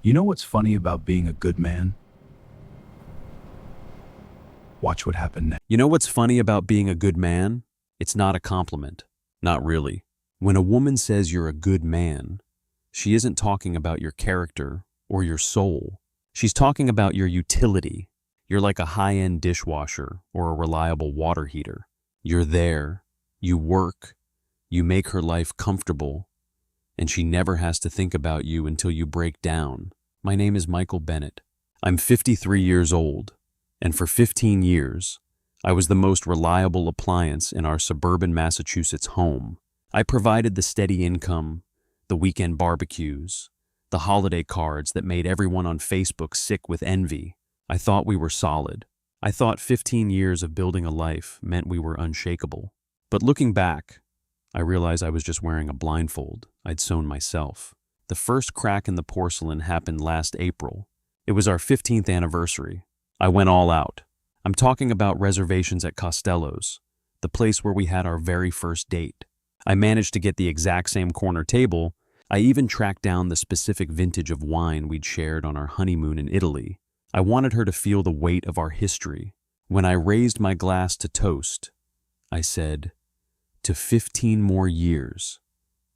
You know what's funny about being a good man? Watch what happened next. You know what's funny about being a good man? It's not a compliment. Not really. When a woman says you're a good man, she isn't talking about your character or your soul. She's talking about your utility. You're like a high-end dishwasher or a reliable water heater. You're there, you work, you make her life comfortable, and she never has to think about you until you break down. My name is Michael Bennett. I'm 53 years old, and for 15 years, I was the most reliable appliance in our suburban Massachusetts home. I provided the steady income, the weekend barbecues, the holiday cards that made everyone on Facebook sick with envy. I thought we were solid. I thought 15 years of building a life meant we were unshakable. But looking back, I realized I was just wearing a blindfold I'd sewn myself. The first crack in the porcelain happened last April. It was our 15th anniversary. I went all out. I'm talking about reservations at Costello's, the place where we had our very first date. I managed to get the exact same corner table. I even tracked down the specific vintage of wine we'd shared on our honeymoon in Italy. I wanted her to feel the weight of our history. When I raised my glass to toast, I said, "To 15 more years,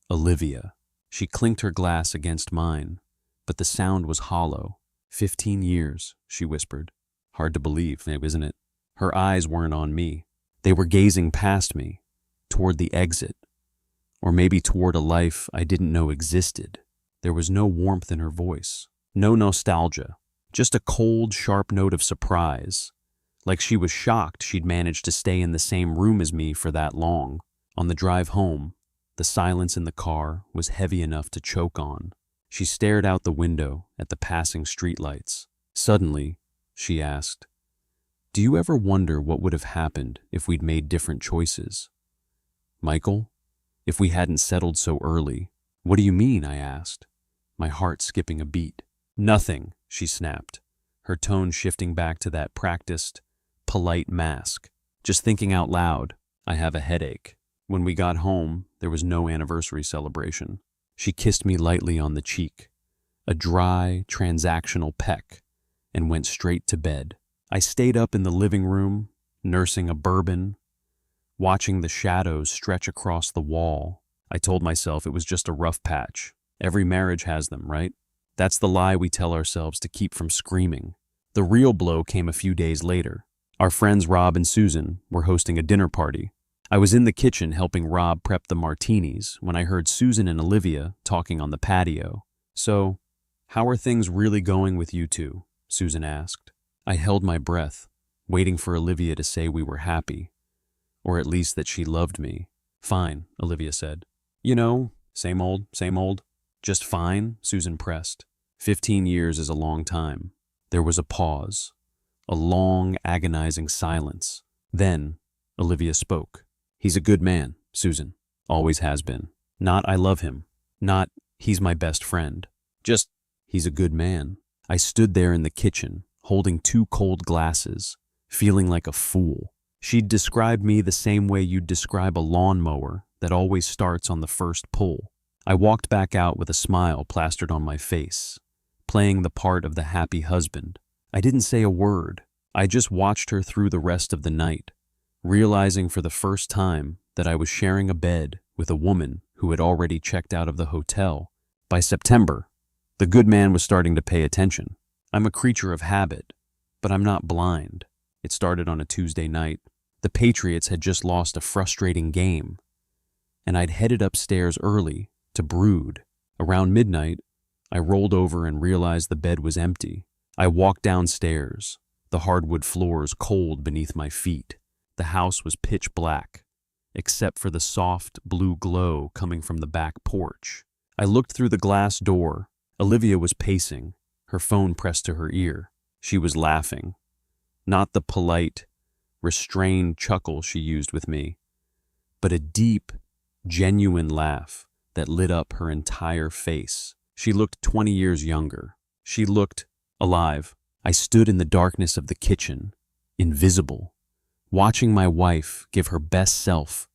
Olivia." She clinked her glass against mine, but the sound was hollow. 15 years, she whispered. Hard to believe, isn't it? Her eyes weren't on me. They were gazing past me, toward the exit, or maybe toward a life I didn't know existed. There was no warmth in her voice, no nostalgia, just a cold, sharp note of surprise, like she was shocked she'd managed to stay in the same room as me for that long. On the drive home, the silence in the car was heavy enough to choke on. She stared out the window at the passing streetlights. Suddenly, she asked, "Do you ever wonder what would have happened if we'd made different choices? Michael, if we hadn't settled so early?" "What do you mean?" I asked, my heart skipping a beat. "Nothing," she snapped, her tone shifting back to that practiced, polite mask. "Just thinking out loud. I have a headache." When we got home, there was no anniversary celebration. She kissed me lightly on the cheek, a dry, transactional peck, and went straight to bed. I stayed up in the living room, nursing a bourbon, watching the shadows stretch across the wall. I told myself it was just a rough patch. Every marriage has them, right? That's the lie we tell ourselves to keep from screaming. The real blow came a few days later. Our friends Rob and Susan were hosting a dinner party. I was in the kitchen helping Rob prep the martinis when I heard Susan and Olivia talking on the patio. "So, how are things really going with you two?" Susan asked. I held my breath, waiting for Olivia to say we were happy, or at least that she loved me. "Fine," Olivia said. "You know, same old, same old." "Just fine?" Susan pressed. 15 years is a long time. There was a pause, a long, agonizing silence. Then, Olivia spoke. "He's a good man, Susan. Always has been. Not I love him. Not he's my best friend. Just he's a good man." I stood there in the kitchen, holding 2 cold glasses, feeling like a fool. She'd described me the same way you'd describe a lawnmower that always starts on the first pull. I walked back out with a smile plastered on my face, playing the part of the happy husband. I didn't say a word. I just watched her through the rest of the night, realizing for the first time that I was sharing a bed with a woman who had already checked out of the hotel. By September, the good man was starting to pay attention. I'm a creature of habit, but I'm not blind. It started on a Tuesday night. The Patriots had just lost a frustrating game, and I'd headed upstairs early to brood. Around midnight, I rolled over and realized the bed was empty. I walked downstairs, the hardwood floors cold beneath my feet. The house was pitch black, except for the soft blue glow coming from the back porch. I looked through the glass door. Olivia was pacing, her phone pressed to her ear. She was laughing. Not the polite, restrained chuckle she used with me, but a deep, genuine laugh that lit up her entire face. She looked 20 years younger. She looked alive. I stood in the darkness of the kitchen, invisible, watching my wife give her best self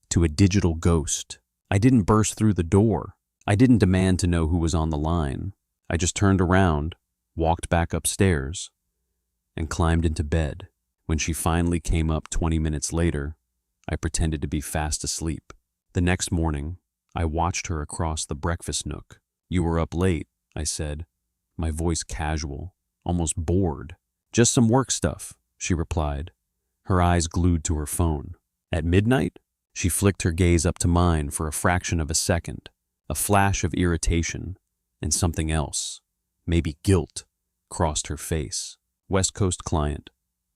to a digital ghost. I didn't burst through the door. I didn't demand to know who was on the line. I just turned around, walked back upstairs, and climbed into bed. When she finally came up 20 minutes later, I pretended to be fast asleep. The next morning, I watched her across the breakfast nook. "You were up late," I said, my voice casual, almost bored. "Just some work stuff," she replied, her eyes glued to her phone. "At midnight?" She flicked her gaze up to mine for a fraction of a second, a flash of irritation, and something else, maybe guilt, crossed her face. "West Coast client.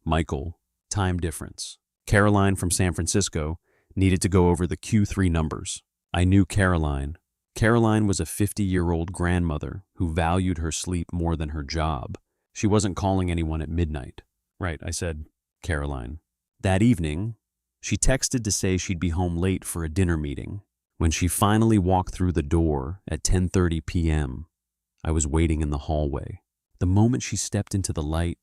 Michael. Time difference. Caroline from San Francisco needed to go over the Q3 numbers." I knew Caroline. Caroline was a 50-year-old grandmother who valued her sleep more than her job. She wasn't calling anyone at midnight. "Right," I said, "Caroline." That evening, she texted to say she'd be home late for a dinner meeting. When she finally walked through the door at 10:30 p.m., I was waiting in the hallway. The moment she stepped into the light,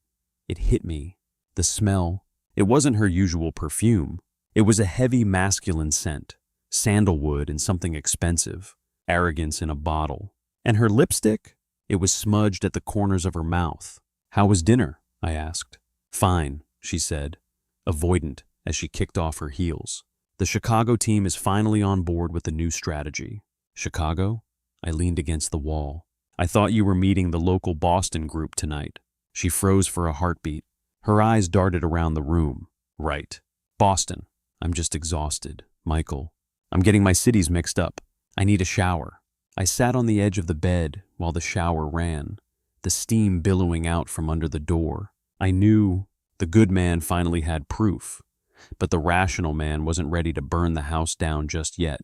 it hit me. The smell, it wasn't her usual perfume. It was a heavy masculine scent, sandalwood and something expensive, arrogance in a bottle. And her lipstick? It was smudged at the corners of her mouth. "How was dinner?" I asked. "Fine," she said, avoidant as she kicked off her heels. "The Chicago team is finally on board with the new strategy." "Chicago?" I leaned against the wall. "I thought you were meeting the local Boston group tonight." She froze for a heartbeat. Her eyes darted around the room. "Right. Boston. I'm just exhausted. Michael. I'm getting my cities mixed up. I need a shower." I sat on the edge of the bed while the shower ran, the steam billowing out from under the door. I knew the good man finally had proof, but the rational man wasn't ready to burn the house down just yet.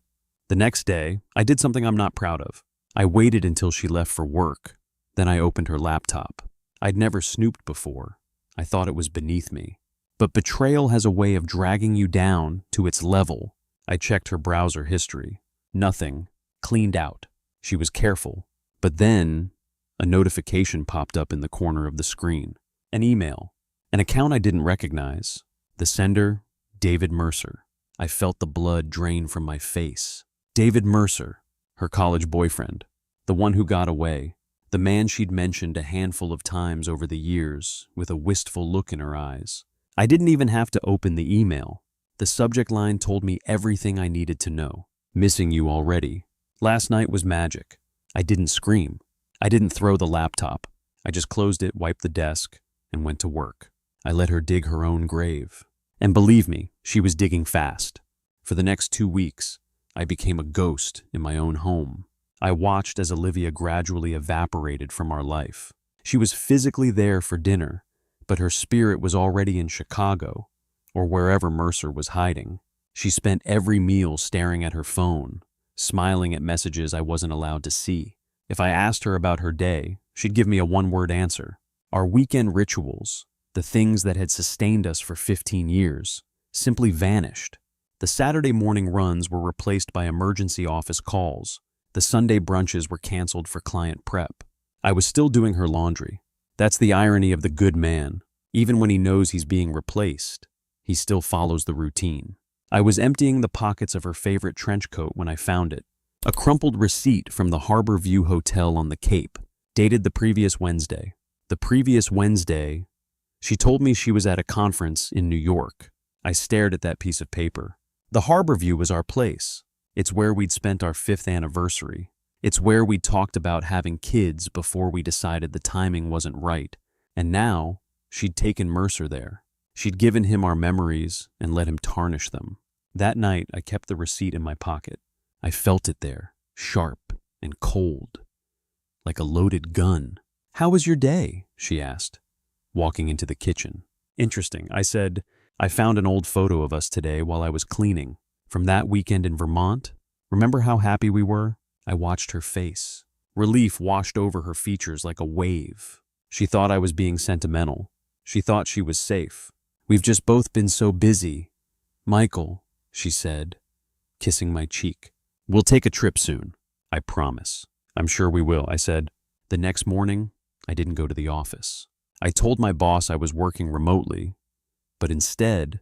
The next day, I did something I'm not proud of. I waited until she left for work. Then I opened her laptop. I'd never snooped before. I thought it was beneath me. But betrayal has a way of dragging you down to its level. I checked her browser history. Nothing. Cleaned out. She was careful. But then, a notification popped up in the corner of the screen. An email. An account I didn't recognize. The sender, David Mercer. I felt the blood drain from my face. David Mercer, her college boyfriend. The one who got away. The man she'd mentioned a handful of times over the years, with a wistful look in her eyes. I didn't even have to open the email. The subject line told me everything I needed to know. "Missing you already. Last night was magic." I didn't scream. I didn't throw the laptop. I just closed it, wiped the desk, and went to work. I let her dig her own grave. And believe me, she was digging fast. For the next 2 weeks, I became a ghost in my own home. I watched as Olivia gradually evaporated from our life. She was physically there for dinner, but her spirit was already in Chicago, or wherever Mercer was hiding. She spent every meal staring at her phone, smiling at messages I wasn't allowed to see. If I asked her about her day, she'd give me a one-word answer. Our weekend rituals, the things that had sustained us for 15 years, simply vanished. The Saturday morning runs were replaced by emergency office calls. The Sunday brunches were canceled for client prep. I was still doing her laundry. That's the irony of the good man. Even when he knows he's being replaced, he still follows the routine. I was emptying the pockets of her favorite trench coat when I found it. A crumpled receipt from the Harbor View Hotel on the Cape, dated the previous Wednesday. The previous Wednesday, she told me she was at a conference in New York. I stared at that piece of paper. The Harbor View was our place. It's where we'd spent our 5th anniversary. It's where we talked about having kids before we decided the timing wasn't right. And now, she'd taken Mercer there. She'd given him our memories and let him tarnish them. That night, I kept the receipt in my pocket. I felt it there, sharp and cold, like a loaded gun. "How was your day?" she asked, walking into the kitchen. "Interesting," I said. "I found an old photo of us today while I was cleaning. From that weekend in Vermont. Remember how happy we were?" I watched her face. Relief washed over her features like a wave. She thought I was being sentimental. She thought she was safe. "We've just both been so busy." "Michael," she said, kissing my cheek. "We'll take a trip soon. I promise." "I'm sure we will," I said. The next morning, I didn't go to the office. I told my boss I was working remotely, but instead,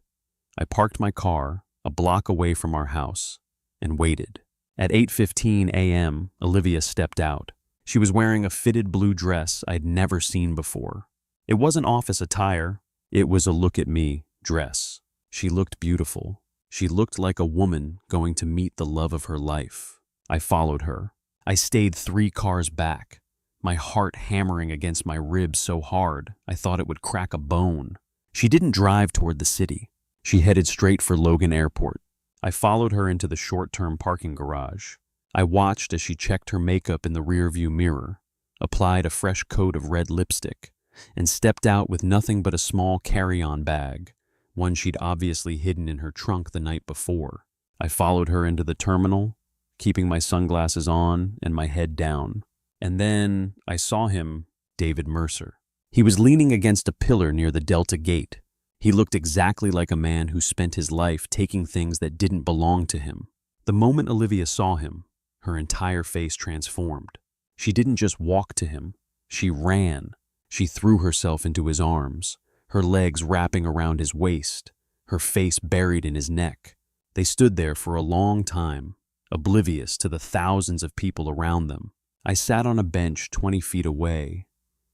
I parked my car a block away from our house and waited. At 8:15 a.m., Olivia stepped out. She was wearing a fitted blue dress I'd never seen before. It wasn't office attire. It was a look-at-me dress. She looked beautiful. She looked like a woman going to meet the love of her life. I followed her. I stayed 3 cars back, my heart hammering against my ribs so hard I thought it would crack a bone. She didn't drive toward the city. She headed straight for Logan Airport. I followed her into the short-term parking garage. I watched as she checked her makeup in the rearview mirror, applied a fresh coat of red lipstick, and stepped out with nothing but a small carry-on bag, one she'd obviously hidden in her trunk the night before. I followed her into the terminal, keeping my sunglasses on and my head down. And then I saw him, David Mercer. He was leaning against a pillar near the Delta Gate. He looked exactly like a man who spent his life taking things that didn't belong to him. The moment Olivia saw him, her entire face transformed. She didn't just walk to him. She ran. She threw herself into his arms, her legs wrapping around his waist, her face buried in his neck. They stood there for a long time, oblivious to the thousands of people around them. I sat on a bench 20 feet away,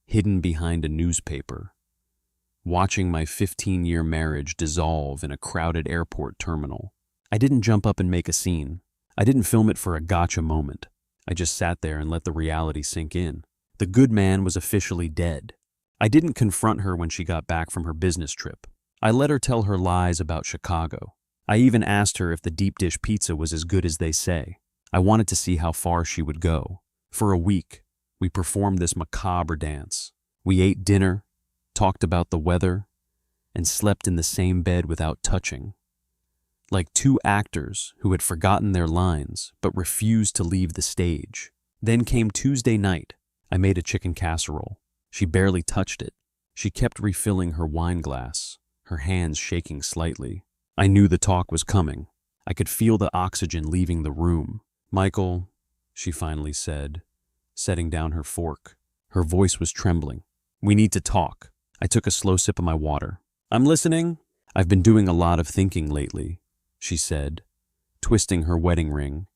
hidden behind a newspaper, watching my 15-year marriage dissolve in a crowded airport terminal. I didn't jump up and make a scene. I didn't film it for a gotcha moment. I just sat there and let the reality sink in. The good man was officially dead. I didn't confront her when she got back from her business trip. I let her tell her lies about Chicago. I even asked her if the deep dish pizza was as good as they say. I wanted to see how far she would go. For a week, we performed this macabre dance. We ate dinner, talked about the weather, and slept in the same bed without touching. Like 2 actors who had forgotten their lines but refused to leave the stage. Then came Tuesday night. I made a chicken casserole. She barely touched it. She kept refilling her wine glass, her hands shaking slightly. I knew the talk was coming. I could feel the oxygen leaving the room. "Michael," she finally said, setting down her fork. Her voice was trembling. "We need to talk." I took a slow sip of my water. "I'm listening." "I've been doing a lot of thinking lately," she said, twisting her wedding ring,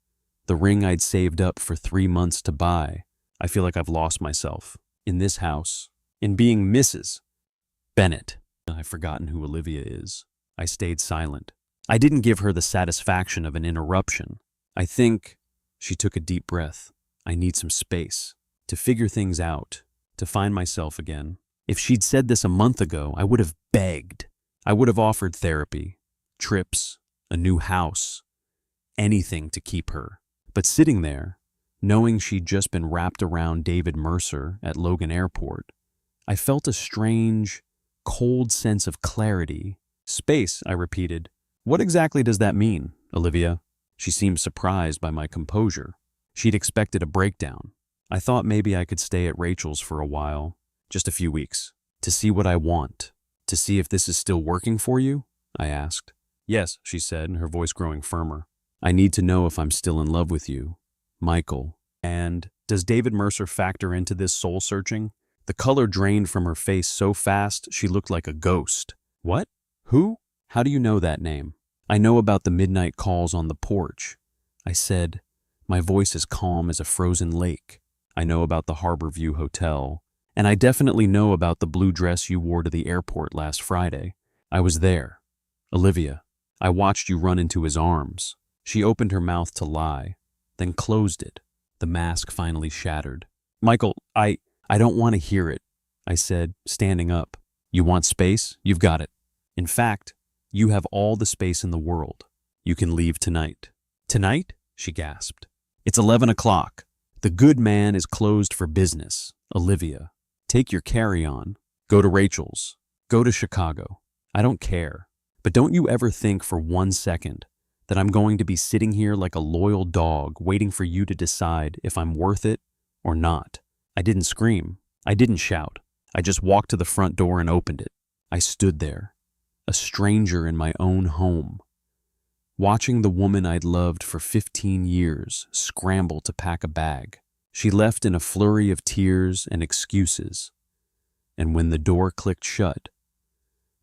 the ring I'd saved up for 3 months to buy. "I feel like I've lost myself. In this house. In being Mrs. Bennett." I've forgotten who Olivia is. I stayed silent. I didn't give her the satisfaction of an interruption. I think, she took a deep breath, I need some space to figure things out, to find myself again. If she'd said this a month ago, I would have begged. I would have offered therapy, trips, a new house, anything to keep her. But sitting there, knowing she'd just been wrapped around David Mercer at Logan Airport, I felt a strange, cold sense of clarity. "Space," I repeated. "What exactly does that mean, Olivia?" She seemed surprised by my composure. She'd expected a breakdown. I thought maybe I could stay at Rachel's for a while, just a few weeks, to see what I want, to see if this is still working for you, I asked. "Yes," she said, her voice growing firmer. "I need to know if I'm still in love with you, Michael. And does David Mercer factor into this soul searching?" The color drained from her face so fast she looked like a ghost. "What? Who? How do you know that name?" "I know about the midnight calls on the porch," I said, my voice as calm as a frozen lake. "I know about the Harborview Hotel, and I definitely know about the blue dress you wore to the airport last Friday. I was there. Olivia, I watched you run into his arms." She opened her mouth to lie, then closed it. The mask finally shattered. "Michael, I don't want to hear it," I said, standing up. "You want space? You've got it. In fact, you have all the space in the world. You can leave tonight." "Tonight?" she gasped. "It's 11 o'clock. The good man is closed for business. Olivia, take your carry-on. Go to Rachel's. Go to Chicago. I don't care. But don't you ever think for 1 second that I'm going to be sitting here like a loyal dog waiting for you to decide if I'm worth it or not." I didn't scream. I didn't shout. I just walked to the front door and opened it. I stood there, a stranger in my own home, watching the woman I'd loved for 15 years scramble to pack a bag. She left in a flurry of tears and excuses. And when the door clicked shut,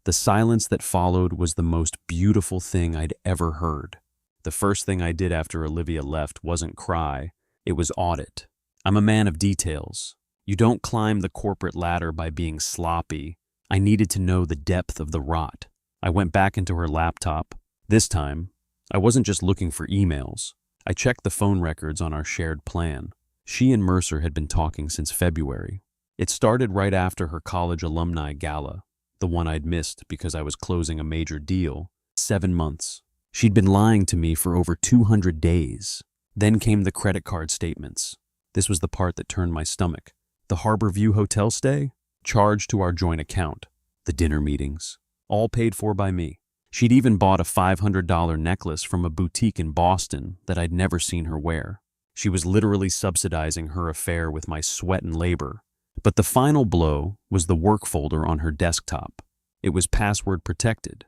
the silence that followed was the most beautiful thing I'd ever heard. The first thing I did after Olivia left wasn't cry, it was audit. I'm a man of details. You don't climb the corporate ladder by being sloppy. I needed to know the depth of the rot. I went back into her laptop. This time, I wasn't just looking for emails. I checked the phone records on our shared plan. She and Mercer had been talking since February. It started right after her college alumni gala, the one I'd missed because I was closing a major deal. 7 months. She'd been lying to me for over 200 days. Then came the credit card statements. This was the part that turned my stomach. The Harborview hotel stay, charged to our joint account. The dinner meetings, all paid for by me. She'd even bought a $500 necklace from a boutique in Boston that I'd never seen her wear. She was literally subsidizing her affair with my sweat and labor. But the final blow was the work folder on her desktop. It was password protected.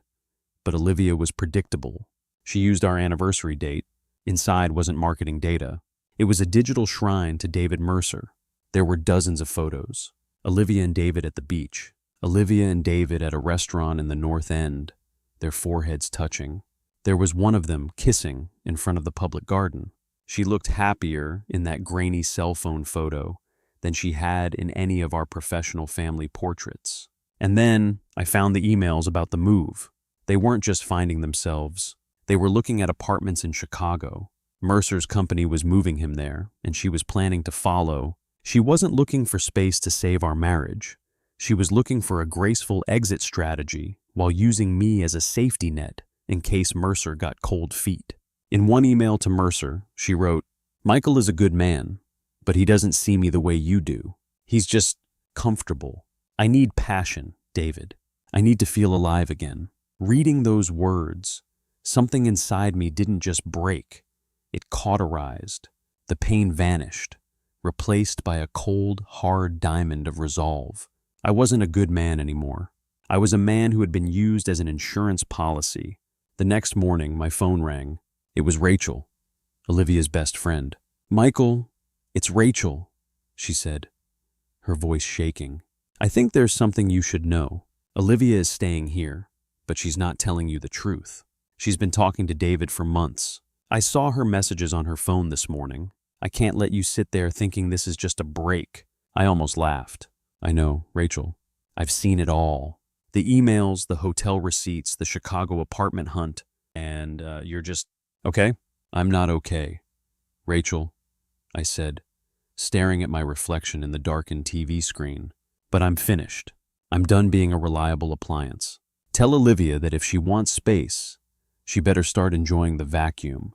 But Olivia was predictable. She used our anniversary date. Inside wasn't marketing data. It was a digital shrine to David Mercer. There were dozens of photos. Olivia and David at the beach. Olivia and David at a restaurant in the North End, their foreheads touching. There was one of them kissing in front of the public garden. She looked happier in that grainy cell phone photo than she had in any of our professional family portraits. And then I found the emails about the move. They weren't just finding themselves. They were looking at apartments in Chicago. Mercer's company was moving him there, and she was planning to follow. She wasn't looking for space to save our marriage. She was looking for a graceful exit strategy while using me as a safety net in case Mercer got cold feet. In one email to Mercer, she wrote, "Michael is a good man, but he doesn't see me the way you do. He's just comfortable. I need passion, David. I need to feel alive again." Reading those words, something inside me didn't just break. It cauterized. The pain vanished, replaced by a cold, hard diamond of resolve. I wasn't a good man anymore. I was a man who had been used as an insurance policy. The next morning, my phone rang. It was Rachel, Olivia's best friend. "Michael, it's Rachel," she said, her voice shaking. "I think there's something you should know. Olivia is staying here, but she's not telling you the truth. She's been talking to David for months. I saw her messages on her phone this morning. I can't let you sit there thinking this is just a break." I almost laughed. "I know, Rachel. I've seen it all. The emails, the hotel receipts, the Chicago apartment hunt, and you're just, okay? I'm not okay. Rachel," I said, staring at my reflection in the darkened TV screen. "But I'm finished. I'm done being a reliable appliance. Tell Olivia that if she wants space, she better start enjoying the vacuum,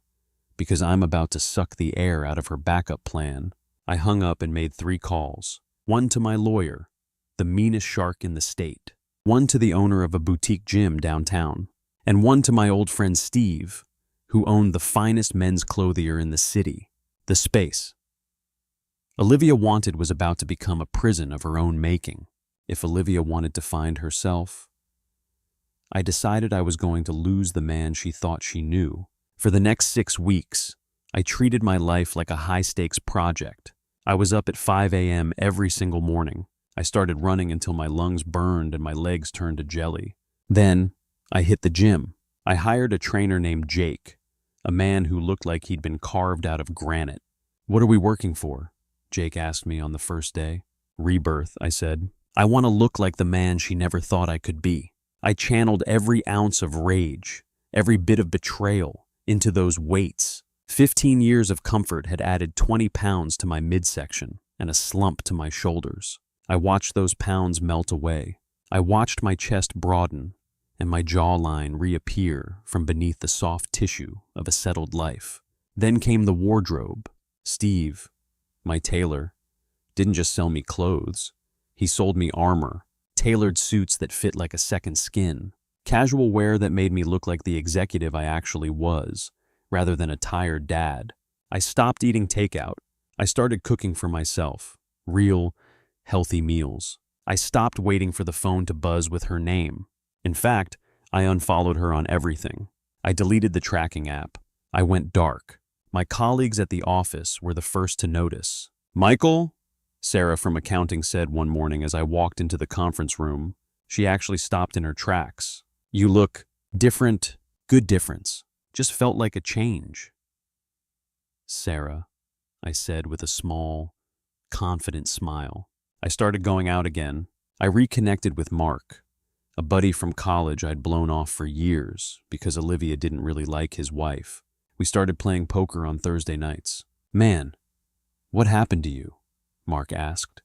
because I'm about to suck the air out of her backup plan." I hung up and made 3 calls. One to my lawyer, the meanest shark in the state. One to the owner of a boutique gym downtown. And one to my old friend Steve, who owned the finest men's clothier in the city, The Space. Olivia Wanted was about to become a prison of her own making. If Olivia wanted to find herself, I decided I was going to lose the man she thought she knew. For the next 6 weeks, I treated my life like a high-stakes project. I was up at 5 a.m. every single morning. I started running until my lungs burned and my legs turned to jelly. Then, I hit the gym. I hired a trainer named Jake, a man who looked like he'd been carved out of granite. "What are we working for?" Jake asked me on the first day. "Rebirth," I said. "I want to look like the man she never thought I could be." I channeled every ounce of rage, every bit of betrayal, into those weights. 15 years of comfort had added 20 pounds to my midsection and a slump to my shoulders. I watched those pounds melt away. I watched my chest broaden and my jawline reappear from beneath the soft tissue of a settled life. Then came the wardrobe. Steve, my tailor, didn't just sell me clothes. He sold me armor, tailored suits that fit like a second skin, casual wear that made me look like the executive I actually was, rather than a tired dad. I stopped eating takeout. I started cooking for myself, real, healthy meals. I stopped waiting for the phone to buzz with her name. In fact, I unfollowed her on everything. I deleted the tracking app. I went dark. My colleagues at the office were the first to notice. "Michael?" Sarah from accounting said one morning as I walked into the conference room. She actually stopped in her tracks. "You look different." "Good difference. Just felt like a change." "Sarah," I said with a small, confident smile. I started going out again. I reconnected with Mark, a buddy from college I'd blown off for years because Olivia didn't really like his wife. We started playing poker on Thursday nights. "Man, what happened to you?" Mark asked,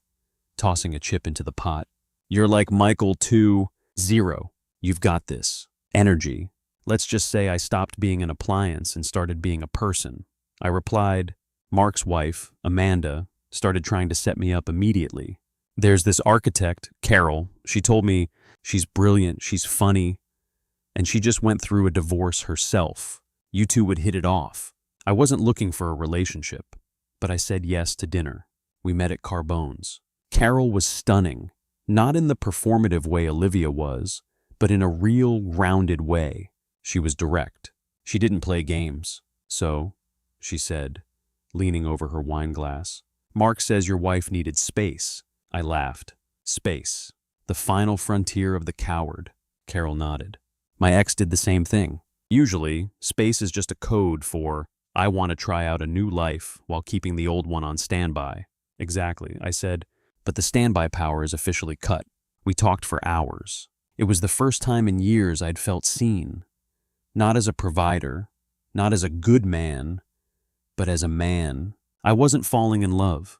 tossing a chip into the pot. "You're like Michael 2.0. You've got this energy. Let's just say I stopped being an appliance and started being a person." I replied. Mark's wife, Amanda, started trying to set me up immediately. "There's this architect, Carol. She told me she's brilliant, she's funny, and she just went through a divorce herself. You two would hit it off." I wasn't looking for a relationship, but I said yes to dinner. We met at Carbone's. Carol was stunning, not in the performative way Olivia was, but in a real, grounded way. She was direct. She didn't play games. "So," she said, leaning over her wine glass, "Mark says your wife needed space." I laughed. "Space. The final frontier of the coward." Carol nodded. "My ex did the same thing. Usually, space is just a code for, I want to try out a new life while keeping the old one on standby." "Exactly," I said, "but the standby power is officially cut." We talked for hours. It was the first time in years I'd felt seen. Not as a provider, not as a good man, but as a man. I wasn't falling in love,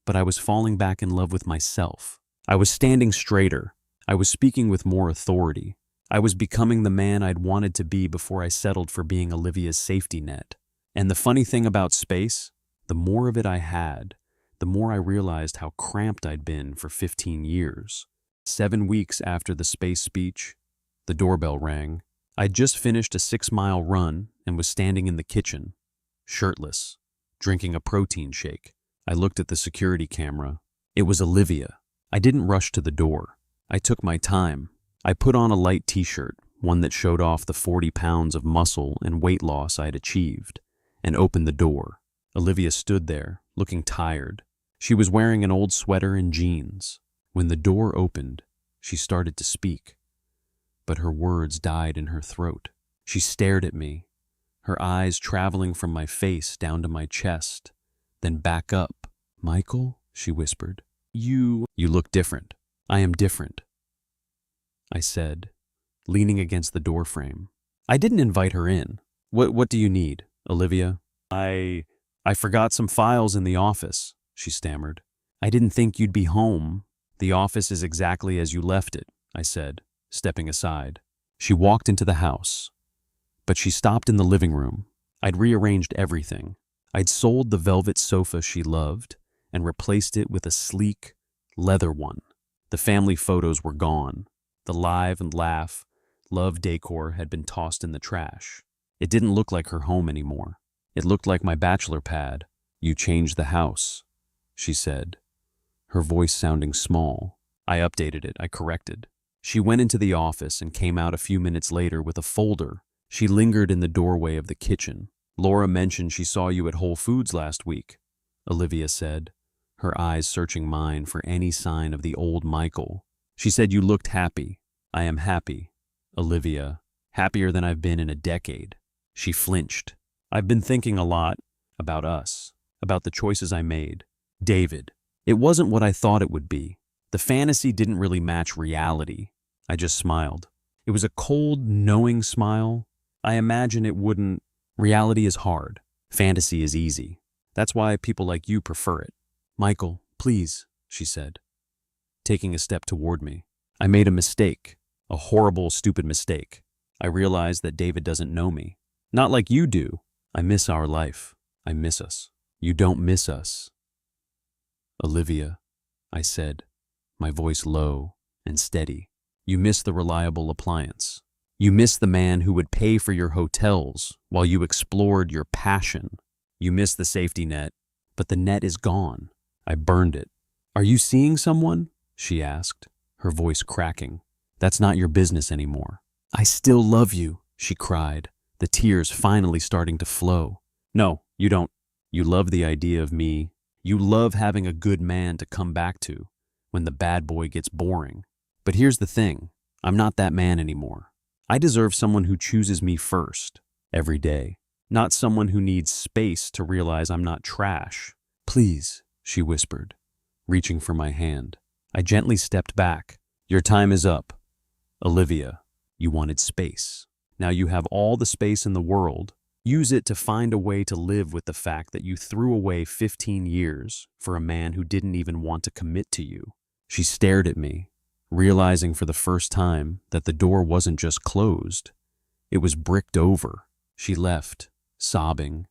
but I was falling back in love with myself. I was standing straighter. I was speaking with more authority. I was becoming the man I'd wanted to be before I settled for being Olivia's safety net. And the funny thing about space, the more of it I had, the more I realized how cramped I'd been for 15 years. 7 weeks after the space speech, the doorbell rang. I'd just finished a 6-mile run and was standing in the kitchen, shirtless, drinking a protein shake. I looked at the security camera. It was Olivia. I didn't rush to the door. I took my time. I put on a light t-shirt, one that showed off the 40 pounds of muscle and weight loss I had achieved, and opened the door. Olivia stood there, looking tired. She was wearing an old sweater and jeans. When the door opened, she started to speak, but her words died in her throat. She stared at me, her eyes traveling from my face down to my chest, then back up. "Michael," she whispered, You look different." "I am different," I said, leaning against the doorframe. I didn't invite her in. What do you need, Olivia?" I forgot some files in the office," she stammered. "I didn't think you'd be home." "The office is exactly as you left it," I said, stepping aside. She walked into the house, but she stopped in the living room. I'd rearranged everything. I'd sold the velvet sofa she loved and replaced it with a sleek, leather one. The family photos were gone. The live and laugh, love decor had been tossed in the trash. It didn't look like her home anymore. It looked like my bachelor pad. "You changed the house," she said, her voice sounding small. I updated it. I corrected. She went into the office and came out a few minutes later with a folder. She lingered in the doorway of the kitchen. "Laura mentioned she saw you at Whole Foods last week," Olivia said, her eyes searching mine for any sign of the old Michael. "She said you looked happy." "I am happy, Olivia. Happier than I've been in a decade." She flinched. "I've been thinking a lot about us, about the choices I made. David. It wasn't what I thought it would be. The fantasy didn't really match reality." I just smiled. It was a cold, knowing smile. I imagine it wouldn't. Reality is hard. Fantasy is easy. That's why people like you prefer it. "Michael, please," she said, taking a step toward me. "I made a mistake, a horrible, stupid mistake. I realized that David doesn't know me. Not like you do. I miss our life. I miss us." "You don't miss us, Olivia," I said, my voice low and steady. "You miss the reliable appliance. You miss the man who would pay for your hotels while you explored your passion. You miss the safety net, but the net is gone. I burned it." "Are you seeing someone?" she asked, her voice cracking. "That's not your business anymore." "I still love you," she cried, the tears finally starting to flow. "No, you don't. You love the idea of me. You love having a good man to come back to when the bad boy gets boring. But here's the thing. I'm not that man anymore. I deserve someone who chooses me first, every day. Not someone who needs space to realize I'm not trash. Please, she whispered, reaching for my hand. I gently stepped back. Your time is up. Olivia, you wanted space. Now you have all the space in the world. Use it to find a way to live with the fact that you threw away 15 years for a man who didn't even want to commit to you. She stared at me, realizing for the first time that the door wasn't just closed, it was bricked over. She left, sobbing,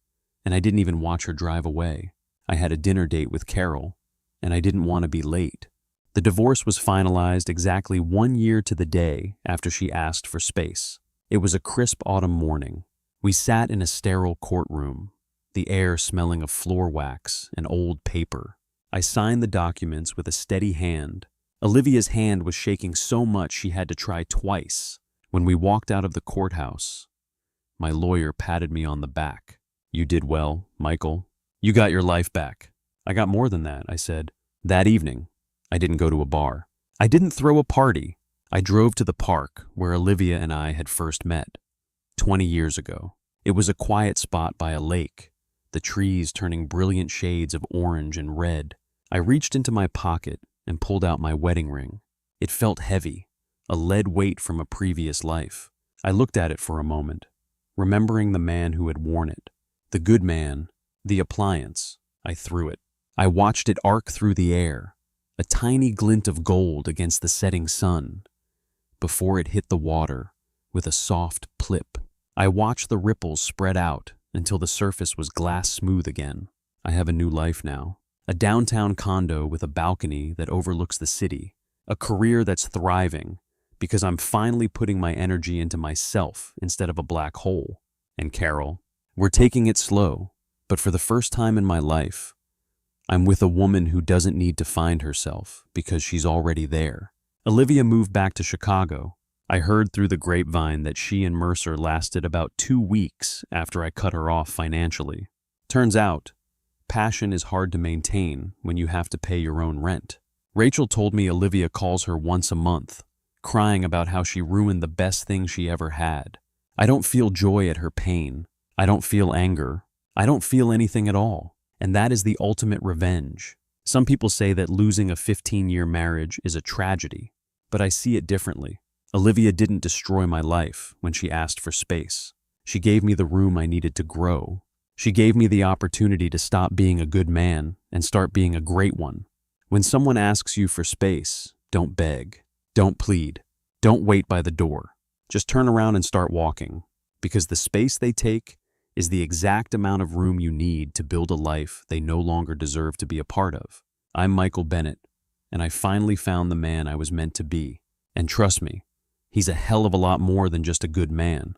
and I didn't even watch her drive away. I had a dinner date with Carol, and I didn't want to be late. The divorce was finalized exactly 1 year to the day after she asked for space. It was a crisp autumn morning. We sat in a sterile courtroom, the air smelling of floor wax and old paper. I signed the documents with a steady hand. Olivia's hand was shaking so much she had to try twice. When we walked out of the courthouse, my lawyer patted me on the back. You did well, Michael. You got your life back. I got more than that, I said. That evening, I didn't go to a bar. I didn't throw a party. I drove to the park where Olivia and I had first met. 20 years ago. It was a quiet spot by a lake, the trees turning brilliant shades of orange and red. I reached into my pocket and pulled out my wedding ring. It felt heavy, a lead weight from a previous life. I looked at it for a moment, remembering the man who had worn it. The good man, the appliance. I threw it. I watched it arc through the air, a tiny glint of gold against the setting sun, before it hit the water with a soft plip. I watched the ripples spread out until the surface was glass smooth again. I have a new life now. A downtown condo with a balcony that overlooks the city. A career that's thriving because I'm finally putting my energy into myself instead of a black hole. And Carol, we're taking it slow, but for the first time in my life, I'm with a woman who doesn't need to find herself because she's already there. Olivia moved back to Chicago. I heard through the grapevine that she and Mercer lasted about 2 weeks after I cut her off financially. Turns out, passion is hard to maintain when you have to pay your own rent. Rachel told me Olivia calls her once a month, crying about how she ruined the best thing she ever had. I don't feel joy at her pain. I don't feel anger. I don't feel anything at all. And that is the ultimate revenge. Some people say that losing a 15-year marriage is a tragedy, but I see it differently. Olivia didn't destroy my life when she asked for space. She gave me the room I needed to grow. She gave me the opportunity to stop being a good man and start being a great one. When someone asks you for space, don't beg, don't plead, don't wait by the door. Just turn around and start walking, because the space they take is the exact amount of room you need to build a life they no longer deserve to be a part of. I'm Michael Bennett, and I finally found the man I was meant to be. And trust me, he's a hell of a lot more than just a good man.